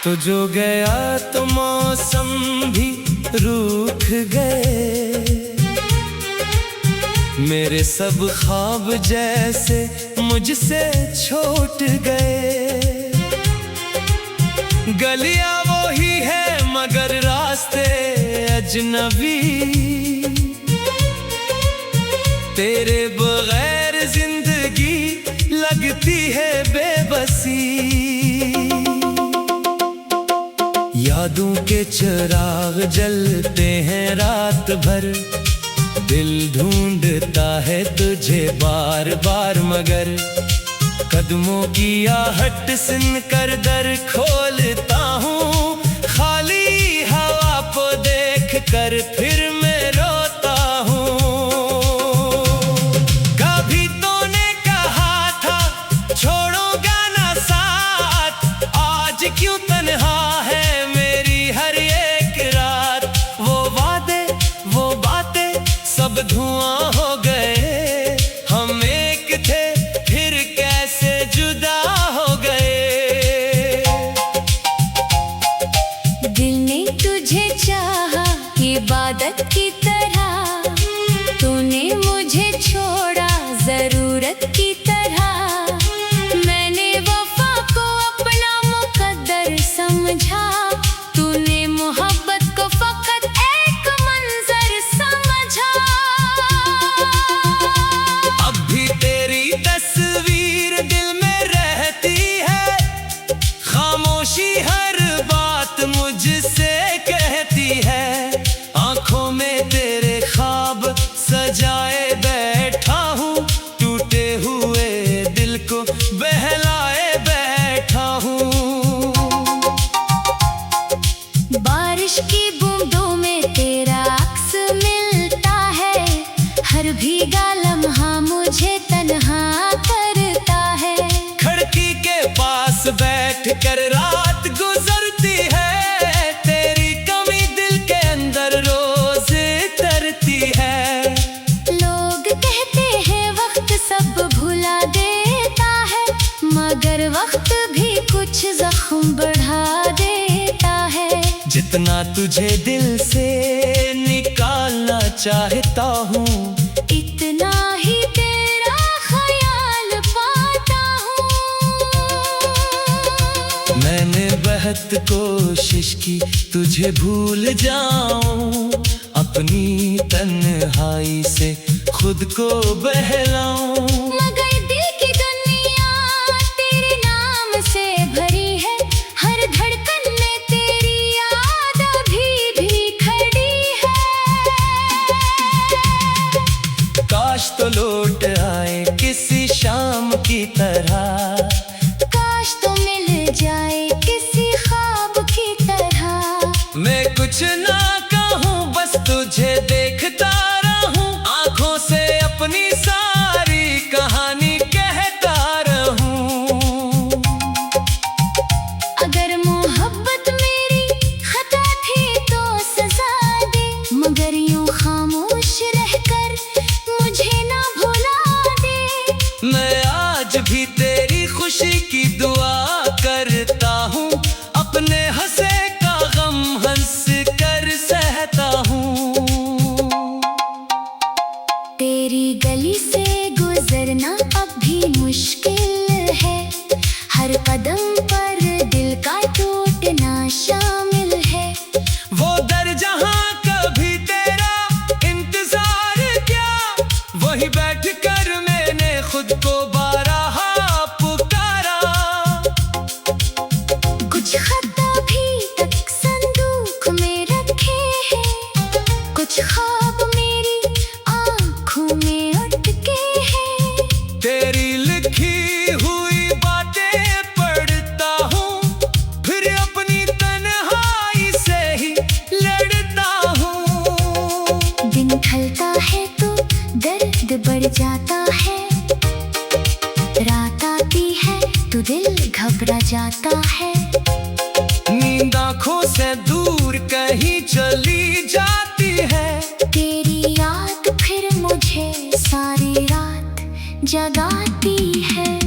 तो जो गया तो मौसम भी रूठ गए, मेरे सब ख्वाब जैसे मुझसे छूट गए। गलियां वो ही है मगर रास्ते अजनबी, तेरे बगैर जिंदगी लगती है बेबसी। यादों के चिराग जलते हैं रात भर, दिल ढूंढता है तुझे बार बार मगर कदमों की आहट सुनकर दर खोलता हूँ। खाली हवा को देख कर फिर मैं रोता हूँ। कभी तूने कहा था छोड़ूंगा ना साथ, आज क्यों तन्हा है मेरी हर एक रात। वो वादे वो बातें सब धुआं हो गए, हम एक थे फिर कैसे जुदा हो गए। दिल ने तुझे चाहा इबादत की तरह, तूने मुझे छोड़ा जरूरत की तरह। मैंने वफा को अपना मुकद्दर समझा, तूने मोहब्बत को फकत एक मंजर समझा। अब भी तेरी तस्वीर दिल में रहती है, खामोशी हर बात मुझसे कहती है। आंखों में तेरे ख्वाब सजाए बैठा हूँ, टूटे हुए दिल को बहलाए बैठा हूँ। बारिश की बूंदों में तेरा अक्स मिलता है, हर भीगा लम्हा मुझे तन्हा करता है। खिड़की के पास बैठ कर रात गुजरती है, तेरी कमी दिल के अंदर रोज तरती है। लोग कहते हैं वक्त सब भुला देता है, मगर वक्त भी कुछ जख्म बढ़ा देता है। जितना तुझे दिल से निकालना चाहता हूँ, इतना ही तेरा ख्याल पाता हूँ। मैंने बहुत कोशिश की तुझे भूल जाऊं, अपनी तन्हाई से खुद को बहलाऊं। मगर दिल की दुनिया तेरे नाम से भरी है, हर धड़कन में तेरी याद अभी भी खड़ी है। काश तो लौट आए किसी शाम की तरह, काश तो मिल जाए किसी ख्वाब की तरह। मैं कुछ ना कहूँ बस तुझे देखता रहूं, आंखों से अपनी सारी कहानी कहता रहूं। अगर मोहब्बत मेरी खता थी तो सजा दे, मगर यूं खामोश रहकर मुझे ना भुला दे। मैं आज भी तेरी खुशी की दुआ करता हूँ, अपने हंसे का गम हंस कर सहता हूँ। तेरी गली से गुजरना अब भी मुश्किल है, हर कदम पर दिल का टूटना शामिल है। वो दर जहाँ कभी तेरा इंतजार किया, वहीं बैठ कर मैंने खुद को बारहा पुकारा। कुछ खत अभी तक संदूक में रखे हैं, कुछ ख्वाब मेरी आँखों में अटके हैं। तेरी लिखी हुई बातें पढ़ता हूँ, फिर अपनी तन्हाई से ही लड़ता हूँ। दिन ढलता है तो दर्द बढ़ जाता है, रात आती है तो दिल घबरा जाता है। नींद आँखों से दूर कहीं चली जाती है, तेरी याद फिर मुझे सारी रात जगाती है।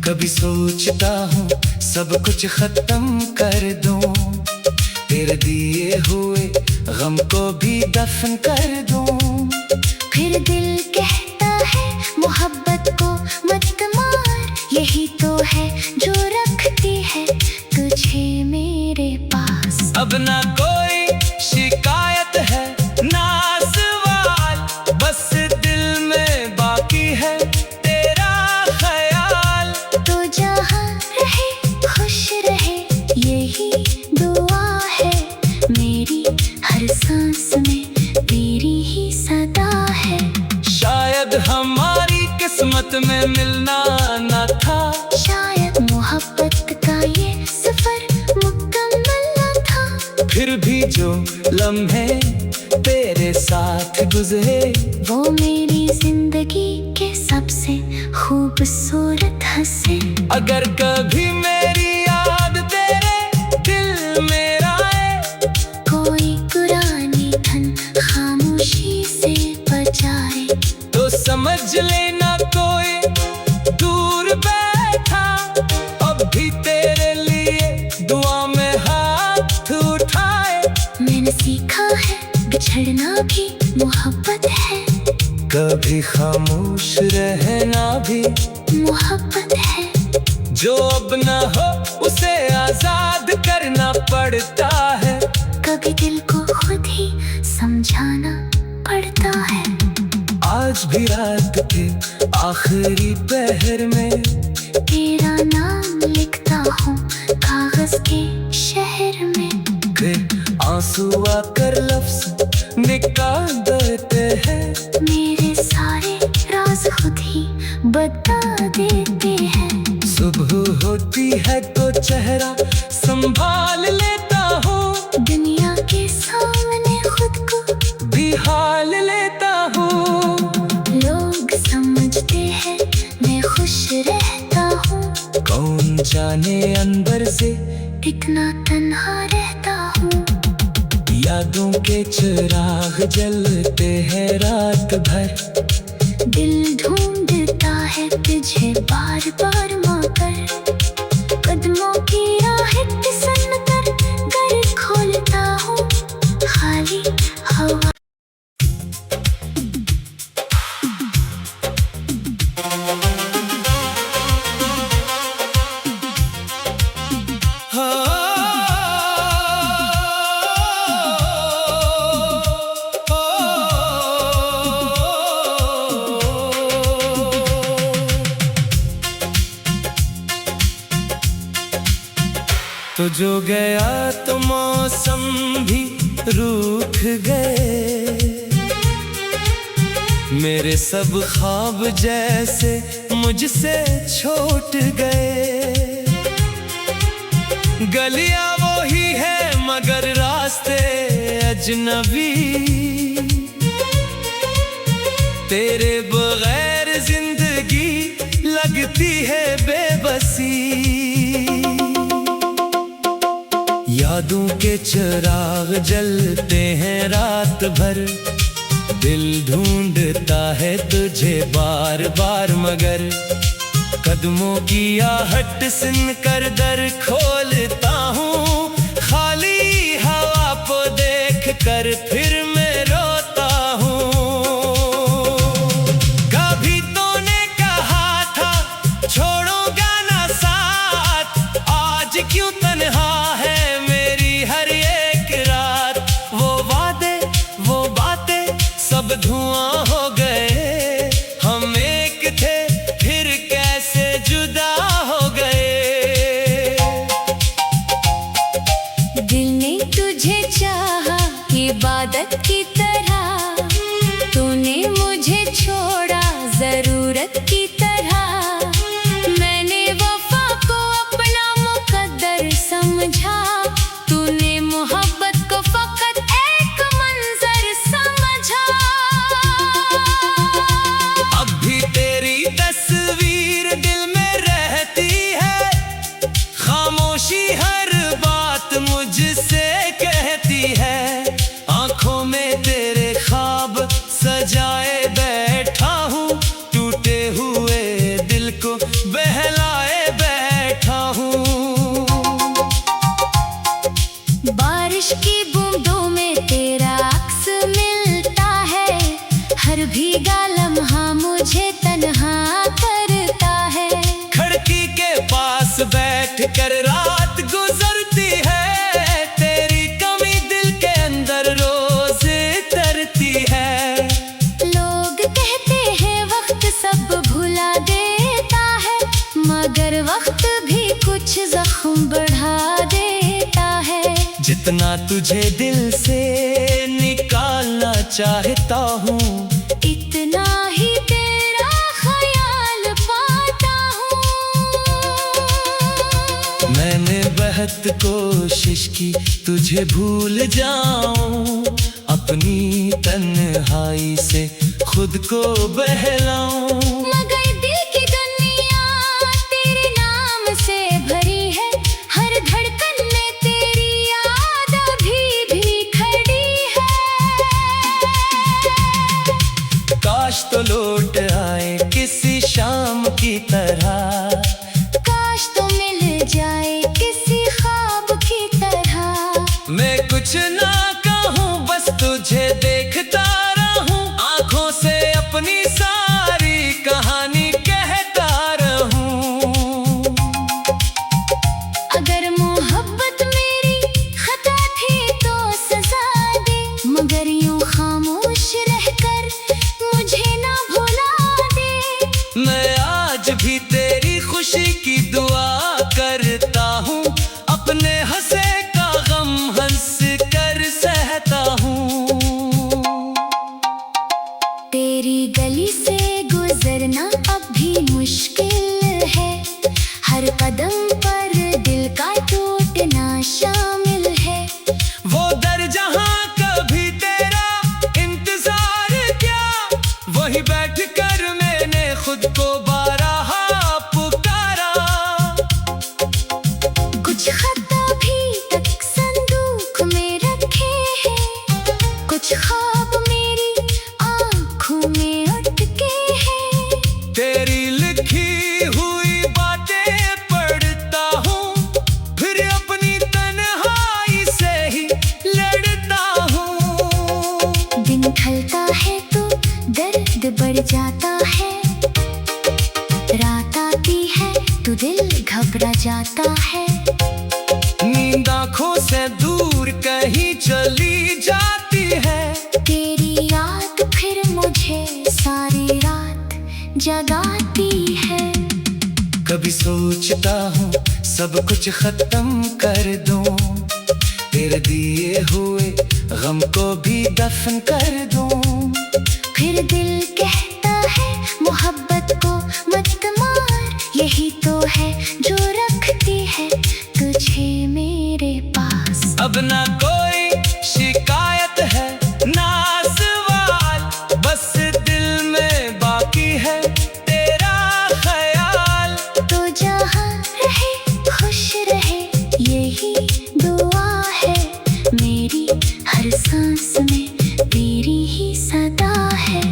कभी सोचता हूँ सब कुछ खत्म कर दूं, तेरे दिए हुए गम को भी दफन कर दूं। फिर दिल कहता है मोहब्बत को मत मार, यही तो है जो रखती है तुझे मेरे पास। अब ना कोई शिकायत है ना सवाल, बस दिल में बाकी है तेरा ख्याल। तो जहाँ रहे खुश रहे यही दुआ है मेरी, हर सांस में तेरी ही सदा है। शायद हमारी किस्मत में मिलना न था, शायद मोहब्बत का ये सफर मुकम्मल न था। फिर भी जो लम्हे तेरे साथ गुजरे, वो मेरी जिंदगी के सबसे खूबसूरत हंसे। अगर कभी मेरी याद तेरे दिल में आए, कोई पुरानी धन खामोशी से बजाए, तो समझ लेना कोई दूर बैठा अब भी तेरे लिए दुआ में हाथ उठाए। मैंने सीखा है बिछड़ना भी मोहब्बत है, कभी खामोश रहना भी मोहब्बत है। जो अब न हो उसे आजाद करना पड़ता है, कभी दिल को खुद ही समझाना पड़ता है। आज भी रात के आखिरी पहर में तेरा नाम लिखता हूँ कागज के शहर में। फिर आंसू आकर लफ्ज निकाल देते हैं, मेरे सारे राज खुद ही बता देते हैं। सुबह होती है तो चेहरा संभाल लेता हूँ, दुनिया के सामने खुद को भी हाल लेता हूँ। लोग समझते हैं मैं खुश रहता हूँ, कौन जाने अंदर से कितना तन्हा रहता हूँ। यादों के चिराग जलते हैं रात भर, दिल ढूंढता है तुझे बार बार मगर, कदमों की आहट सुन कर घर खोलता हूँ खाली हवा। तो जो गया तो मौसम भी रूठ गए, मेरे सब ख्वाब जैसे मुझसे छूट गए। गलियां वो ही है मगर रास्ते अजनबी, तेरे बगैर जिंदगी लगती है बेबसी। यादों के चिराग जलते हैं रात भर, दिल ढूंढता है तुझे बार बार मगर, कदमों की आहट सुन कर दर खोलता हूँ खाली हवा को देख कर फिर मैं रोता हूँ। कभी तूने कहा था छोड़ूंगा ना साथ, आज क्यों तन्हा है मेरी हर एक रात। वो वादे वो बातें सब धुआं हो गए, हम एक थे फिर कैसे जुदा हो गए। दिल ने तुझे चाहा इबादत की तरह, तूने मुझे छोड़ा जरूरत की तरह। मैंने वफा को अपना मुकद्दर समझा, तूने मोहब्बत को फकत एक मंजर समझा। हर भीगा लम्हा मुझे तन्हा करता है। खिड़की के पास बैठ कर रात गुजरती है, तेरी कमी दिल के अंदर रोज तरती है। लोग कहते हैं वक्त सब भुला देता है, मगर वक्त भी कुछ जख्म बढ़ा देता है। जितना तुझे दिल से निकालना चाहता हूँ, इतना ही तेरा ख्याल पाता हूँ। मैंने बहुत कोशिश की तुझे भूल जाऊं, अपनी तन्हाई से खुद को बहलाऊं। मगर दिल की दुनिया तेरे नाम से भरी है, हर धड़कन में तेरी याद अभी भी खड़ी है। काश तो लौट आए किसी शाम की तरह, काश तो मिल जाए किसी ख्वाब की तरह। मैं कुछ ना कहूँ बस तुझे देखता रहूं, आंखों से अपनी सारी कहानी कहता रहूं। अगर मोहब्बत मेरी खता थी तो सजा दे, मगर यूं खामोश रहकर मुझे ना भुला दे। मैं आज भी तेरी खुशी की दुआ करता हूँ, अपने हंसे का गम हंस कर सहता हूँ। तेरी गली से गुजरना अब भी मुश्किल है, हर कदम पर दिल का टूटना शामिल है। वो दर जहाँ कभी तेरा इंतजार किया, वहीं बैठ कर मैंने खुद को बारहा पुकारा। कुछ खत अभी तक संदूक में रखे हैं, कुछ ख्वाब मेरी आँखों में अटके हैं। तेरी लिखी हुई बातें पढ़ता हूँ, फिर अपनी तन्हाई से ही लड़ता हूँ। दिन ढलता है तो दर्द बढ़ जाता है, रात आती है तो दिल घबरा जाता है। नींद आँखों से दूर कहीं चली जाती है, तेरी याद फिर मुझे सारी रात जगाती है। कभी सोचता हूँ सब कुछ खत्म कर दूं, तेरे दिए हुए गम को भी दफन कर दूं। फिर दिल कहता है मोहब्बत को मत मार, यही तो है जो रखती है तुझे मेरे पास। अब ना कोई शिकायत है ना सवाल, बस दिल में बाकी है तेरा ख्याल। तो जहाँ रहे खुश रहे यही दुआ है, मेरी हर सांस में तेरी ही सदा है।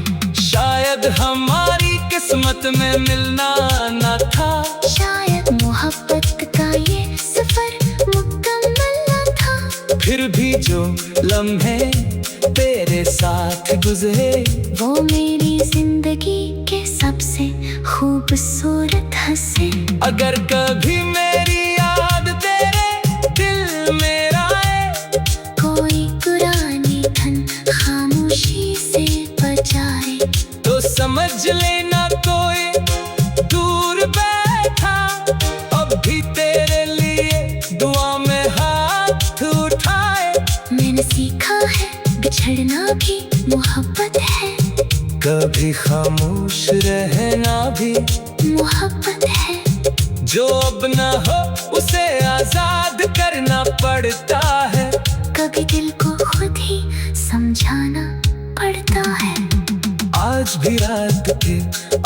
शायद हमारी किस्मत में मिलना न था, शायद मोहब्बत का ये सफर मुकम्मल न था। फिर भी जो लम्हे तेरे साथ गुजरे, वो मेरी जिंदगी के सबसे खूबसूरत हंसे। अगर कभी मेरी याद तेरे दिल में आए, कोई पुरानी धन खामोशी से बचाए, तो समझ लेना कोई दूर बैठा अब भी तेरे लिए दुआ में हाथ उठाए। मैंने सीखा है बिछड़ना भी मोहब्बत है, कभी खामोश रहना भी मोहब्बत है। जो अब न हो उसे आजाद करना पड़ता है, कभी दिल को खुद ही समझाना पड़ता है। आज भी रात के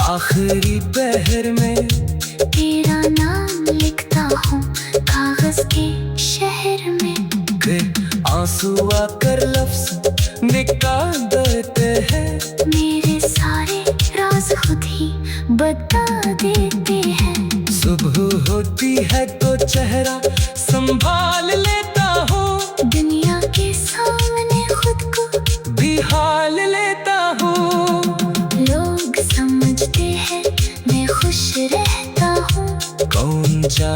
आखिरी पहर में तेरा नाम लिखता हूँ कागज के शहर में। फिर आंसू आकर लफ्ज निकाल देते हैं, मेरे सारे राज खुद ही बता देते हैं। सुबह होती है तो चेहरा संभाल लेता हूँ, दुनिया के सामने खुद को भी हाल लेता हूँ।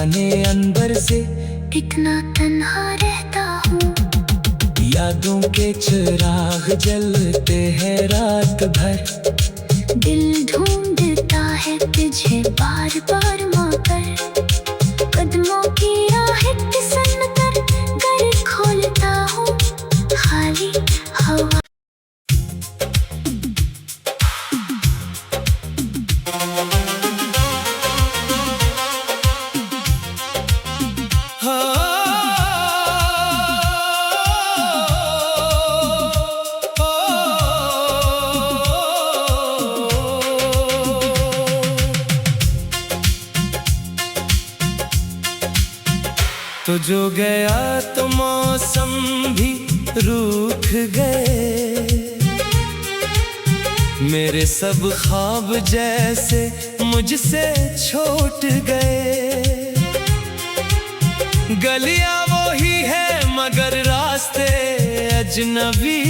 जाने अंदर से कितना तन्हा रहता हूँ। यादों के चिराग जलते हैं रात भर। दिल ढूंढता है तुझे बार बार मगर कदमों की राहें फिसल कर घर खोलता हूँ खाली हवा। तो जो गया तो मौसम भी रूठ गए, मेरे सब ख्वाब जैसे मुझसे छूट गए। गलियां वो ही है मगर रास्ते अजनबी,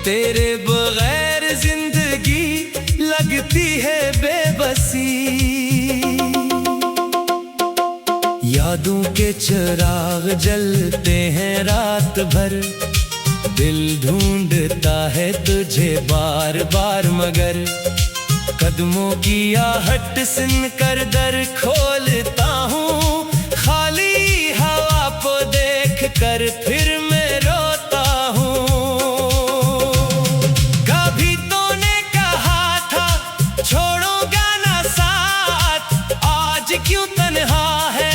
तेरे बगैर जिंदगी लगती है बेबसी। यादों के चिराग जलते हैं रात भर, दिल ढूंढता है तुझे बार बार मगर कदमों की आहट सुन कर दर खोलता हूँ खाली हवा को देख कर फिर मैं रोता हूँ। कभी तूने कहा था छोड़ूंगा ना साथ, आज क्यों तन्हा है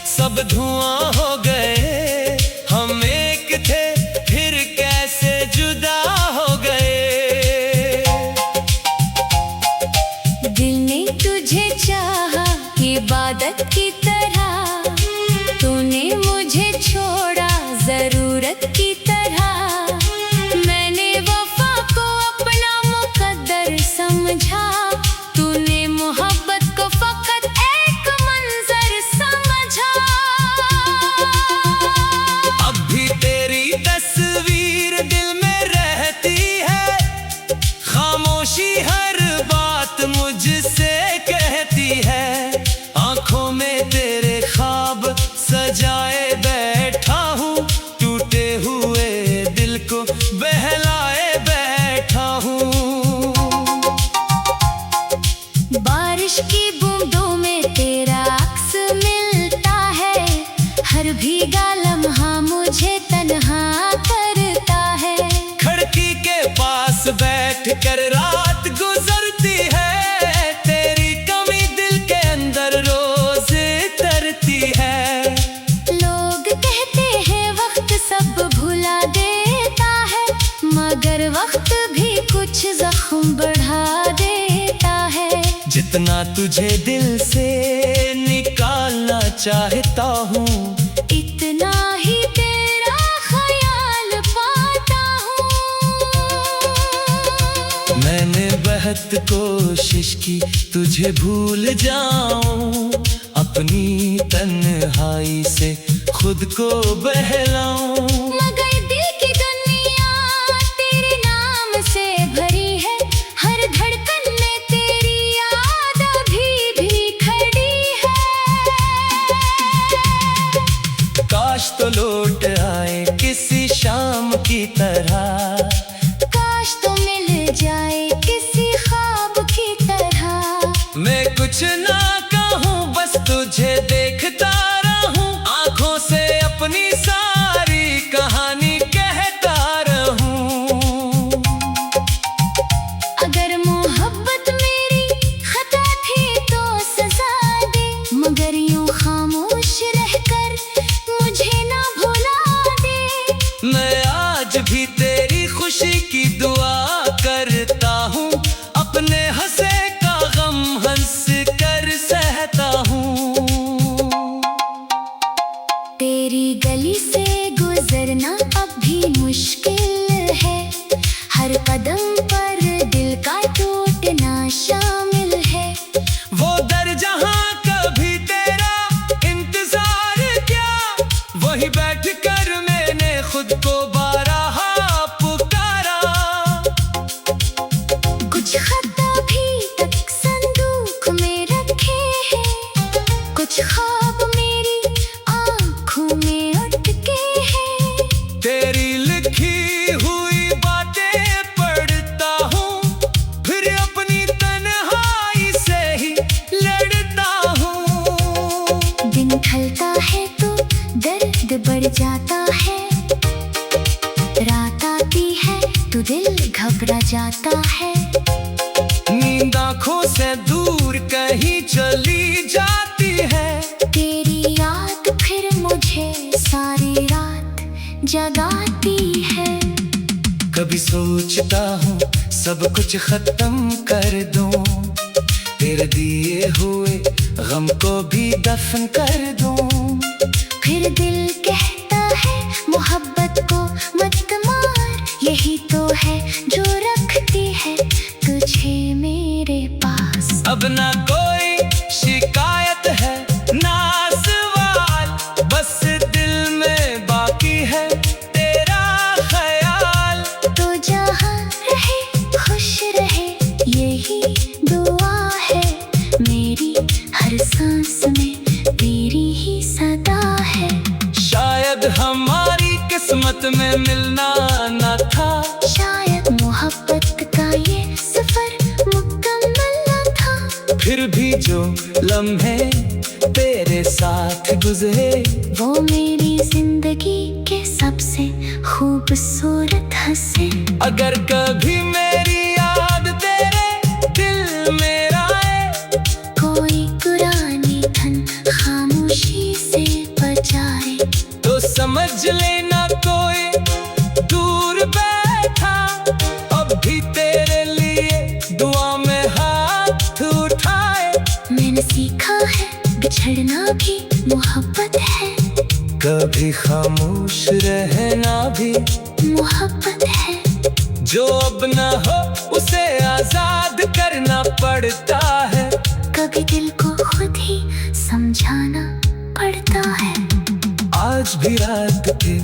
सब धुआं हो गए। हम एक थे फिर कैसे जुदा हो गए। दिल ने तुझे चाहा इबादत की तरह, तूने मुझे छोड़ा जरूरत की तरह। मैंने वफा को अपना मुकद्दर समझा, तूने मोहब्बत को फकत एक मंजर समझा। तस्वीर दिल में रहती है, खामोशी हर बात मुझसे कहती है। आंखों में तेरे ख्वाब सजाए बैठा हूँ, टूटे हुए दिल को बहलाए बैठा हूँ। बारिश की बूंदों में तेरा अक्स मिलता है, हर भीगा लम्हा मुझे तन्हा करता है। खिड़की के पास बैठ कर रात गुजरती है, तेरी कमी दिल के अंदर रोज तरती है। लोग कहते हैं वक्त सब भुला देता है, मगर वक्त भी कुछ जख्म बढ़ा देता है। जितना तुझे दिल से निकालना चाहता हूँ, इतना ही तेरा ख्याल पाता हूँ। मैंने बहुत कोशिश की तुझे भूल जाऊं, अपनी तन्हाई से खुद को बहलाऊं। मगर दिल की दुनिया तेरे नाम से भरी है, हर धड़कन में तेरी याद अभी खड़ी है। काश तो लौट आए किसी शाम की तरह, काश तो मिल जाए किसी ख्वाब की तरह। मैं कुछ ना कहूँ बस तुझे देखता रहूं, आंखों से अपनी सारी कहानी कहता रहूं। अगर मोहब्बत मेरी खता थी तो सजा दे, मगर यूं खामोश रहकर मुझे ना भुला दे। मैं आज भी तेरी खुशी की दुआ करता हूँ, अपने हंसे का गम हंस कर सहता हूँ। तेरी गली से गुजरना अब भी मुश्किल है, हर कदम पर दिल का टूटना शामिल है। वो दर जहाँ कभी तेरा इंतजार किया, वही बैठ कर मैंने खुद को बारहा पुकारा। बढ़ जाता है। रात आती है तो दिल घबरा जाता है। नींद आँखों से दूर कहीं चली जाती है। तेरी याद फिर मुझे सारी रात जगाती है। कभी सोचता हूँ सब कुछ खत्म कर दूं, तेरे दिए हुए गम को भी दफन कर दूं। फिर दिल कहता है मोहब्बत को मत मार, यही तो है जो रखती है तुझे मेरे पास। अब ना कोई शिकायत है ना सवाल, बस दिल में बाकी है तेरा ख्याल। तो जहाँ रहे खुश रहे यही दुआ है मेरी, हर सांस में तेरी ही सदा है। शायद हमारी किस्मत में मिलना न था, शायद मोहब्बत का ये सफर मुकम्मल न था। फिर भी जो लम्हे तेरे साथ गुजरे वो मेरी जिंदगी के सबसे खूबसूरत हंसे। अगर कभी मेरी याद तेरे दिल में आए, कोई पुरानी धन खामोशी से बजाए, तो समझ लेना कोई दूर बैठा अब भी तेरे लिए दुआ में हाथ उठाए। मैंने सीखा है बिछड़ना भी मोहब्बत है, कभी खामोश रहना भी मोहब्बत है। जो अब न हो उसे आजाद करना पड़ता है। कभी दिल को खुद ही समझाना पड़ता है। आज भी रात के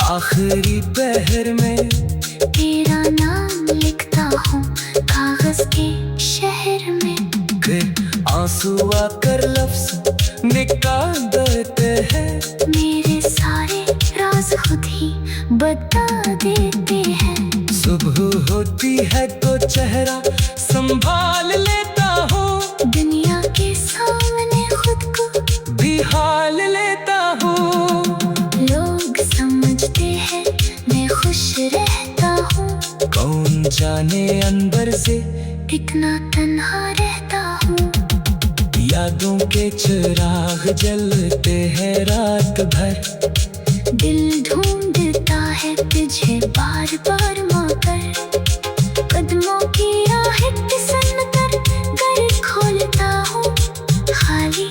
आखिरी पहर में तेरा नाम लिखता हूँ कागज के शहर में। फिर आंसू आकर लफ्ज निकाल देते हैं, मेरे सारे राज खुद ही बता देते हैं। सुबह होती है तो चेहरा संभाल लेता हूँ, दुनिया के सामने खुद को भी हाल लेता हूँ। लोग समझते हैं मैं खुश रहता हूँ, कौन जाने अंदर से कितना तन्हा रहता हूँ। यादों के चिराग जलते हैं रात भर, दिल ढूंढता है तुझे बार बार मगर, कदमों की आहट सुनकर घर खोलता हूँ खाली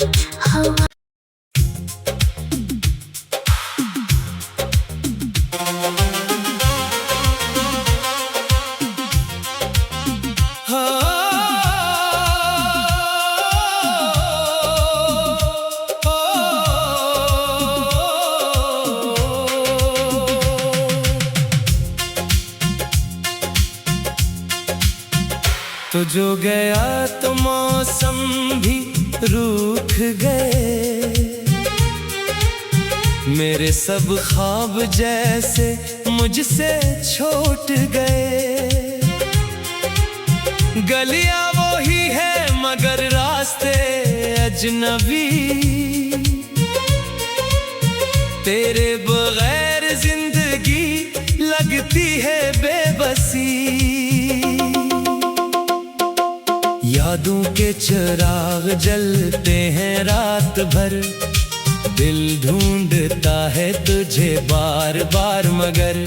हवा। तो जो गया तो मौसम भी रूठ गए, मेरे सब ख्वाब जैसे मुझसे छूट गए। गलियां वो ही है मगर रास्ते अजनबी, तेरे बगैर जिंदगी लगती है बेबसी। यादों के चिराग जलते हैं रात भर, दिल ढूंढता है तुझे बार बार मगर,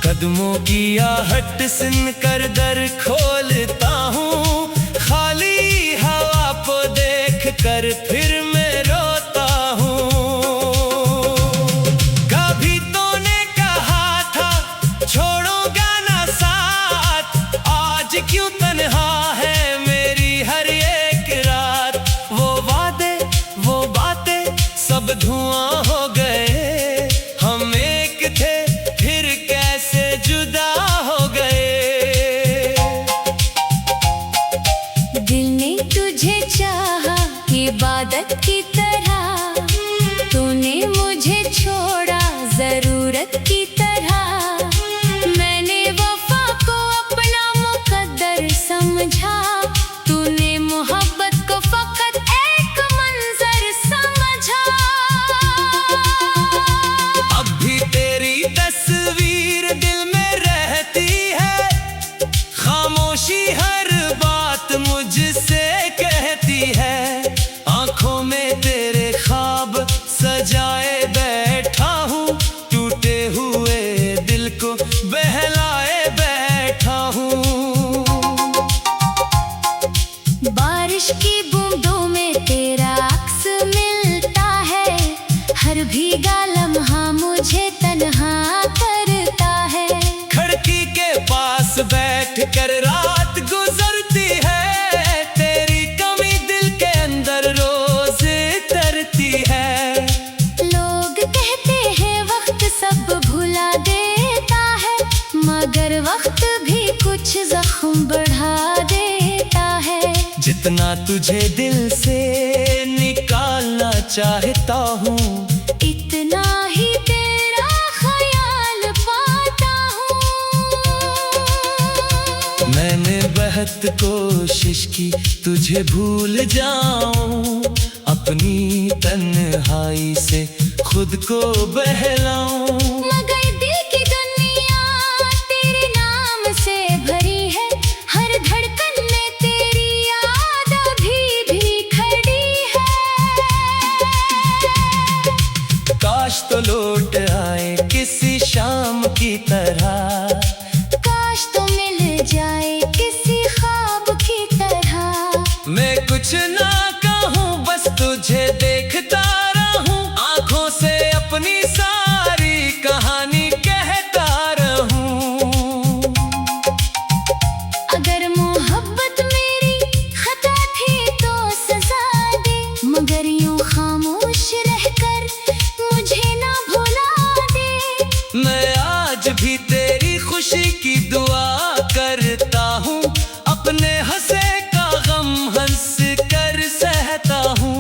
कदमों की आहट सुनकर दर खोलता हूँ खाली हवा को देख कर फिर मैं रोता हूँ। कभी तूने कहा था छोड़ूंगा ना साथ, आज क्यों तन्हा है मेरी हर एक रात। वो वादे वो बातें सब धुआं हो गए, हम एक थे फिर कैसे जुदा हो गए। दिल ने तुझे चाहा इबादत की तरह, तूने मुझे छोड़ा जरूरत की तरह। मैंने वफा को अपना मुकद्दर समझा, तूने मोहब्बत को फकत एक मंजर समझा। सजाए बैठा हूँ, टूटे हुए दिल को बहलाए बैठा हूँ। बारिश की बूंदों में तेरा अक्स मिलता है, हर भीगा लम्हा मुझे तन्हा करता है। खिड़की के पास बैठ कर रात गुजरती है, तेरी कमी दिल के अंदर रोज तरती है। लोग कहते हैं वक्त सब भुला देता है, मगर वक्त भी कुछ जख्म बढ़ा देता है। जितना तुझे दिल से निकालना चाहता हूँ, इतना ही तेरा ख्याल पाता हूँ। मैंने बहुत कोशिश की तुझे भूल जाऊं, अपनी तन्हाई से खुद को बहलाऊं। मगर दिल की दुनिया तेरे नाम से भरी है, हर धड़कन में तेरी याद अभी भी खड़ी है। काश तो लौट आए किसी शाम की तरह, काश तो मिल जाए किसी ख्वाब की तरह। मैं कुछ ना कहूँ बस तुझे देखता रहूं, आंखों से अपनी सारी कहानी कहता रहूं। अगर मोहब्बत मेरी खता थी तो सजा दे, मगर यूं खामोश रहकर मुझे ना भुला दे। मैं आज भी तेरी खुशी की दुआ करता हूँ, अपने हंसे का गम हंस कर सहता हूँ।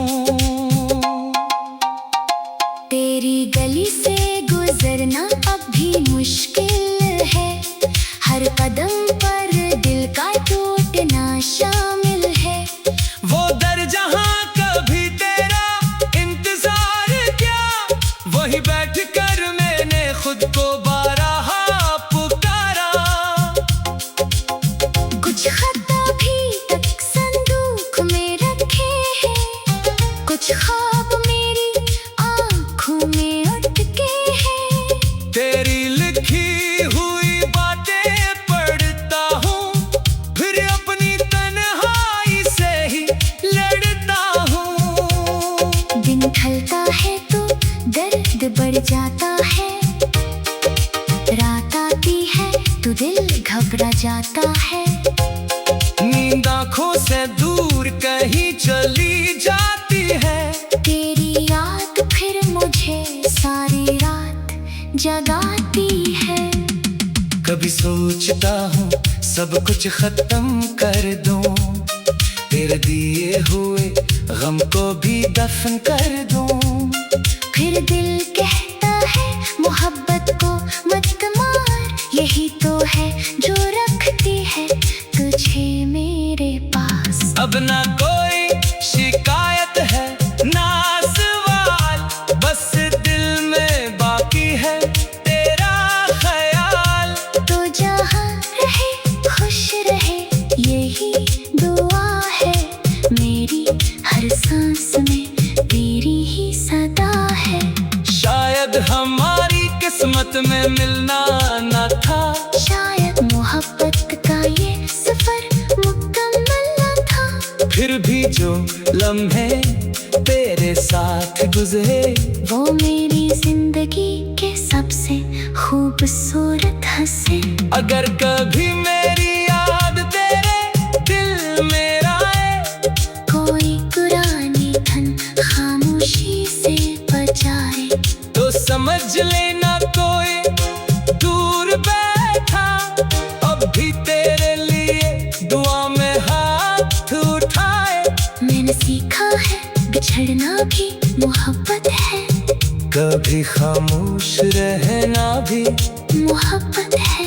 तेरी गली से गुजरना अब भी मुश्किल है, हर कदम पर दिल का टूटना शामिल है। वो दर जहाँ कभी तेरा इंतजार किया, वहीं बैठ कर मैंने खुद को बारहा पुकारा। कुछ खत अभी तक संदूक में रखे हैं, कुछ ख्वाब मेरी आँखों में अटके हैं। तेरी लिखी हुई बातें पढ़ता हूँ, फिर अपनी तन्हाई से ही लड़ता हूँ। दिन ढलता है तो दर्द बढ़ जाता है, रात आती है तो दिल घबरा जाता है। नींद आँखों से दूर कहीं चली जाती है, तेरी याद फिर मुझे सारी रात जगाती है। कभी सोचता हूँ सब कुछ खत्म कर दूं, तेरे दिए हुए गम को भी दफन कर दूं। फिर दिल कहता है मोहब्बत को मत मार, यही तो है जो रखती है तुझे मेरे पास। अब ना कोई शिकायत है ना सवाल, बस दिल में बाकी है तेरा ख्याल। तो जहाँ रहे खुश रहे यही दुआ है, मेरी हर सांस में तेरी ही सदा है। शायद हमारी किस्मत में मिलना न था, शायद मोहब्बत का ये सफर मुकम्मल न था। फिर भी जो लम्हे तेरे साथ गुजरे, वो मेरी जिंदगी के सबसे खूबसूरत हंसे। अगर कभी मेरी याद तेरे दिल में आए, कोई पुरानी धन खामोशी से बजाए, तो समझ लेना कोई दूर बैठा अब भी तेरे लिए दुआ में हाथ उठाए। मैंने सीखा है बिछड़ना भी मोहब्बत है, कभी खामोश रहना भी मोहब्बत है।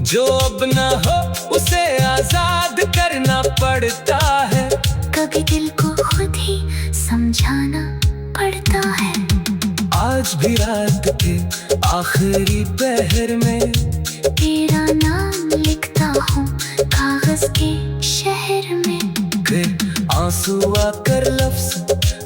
जो अब न हो उसे आजाद करना पड़ता है, कभी दिल को खुद ही समझाना पड़ता है। आज भी रात के आखिरी पहर में तेरा नाम लिखता हूँ कागज के शहर में। फिर आंसू आकर लफ्ज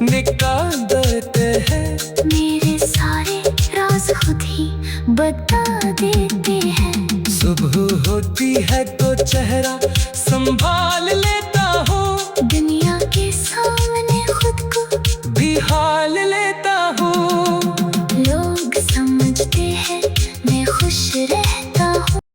निकाल देते हैं। मेरे सारे राज खुद ही बता देते हैं। सुबह होती है तो चेहरा संभाल लेता हूँ, दुनिया के सामने खुद को भी हाल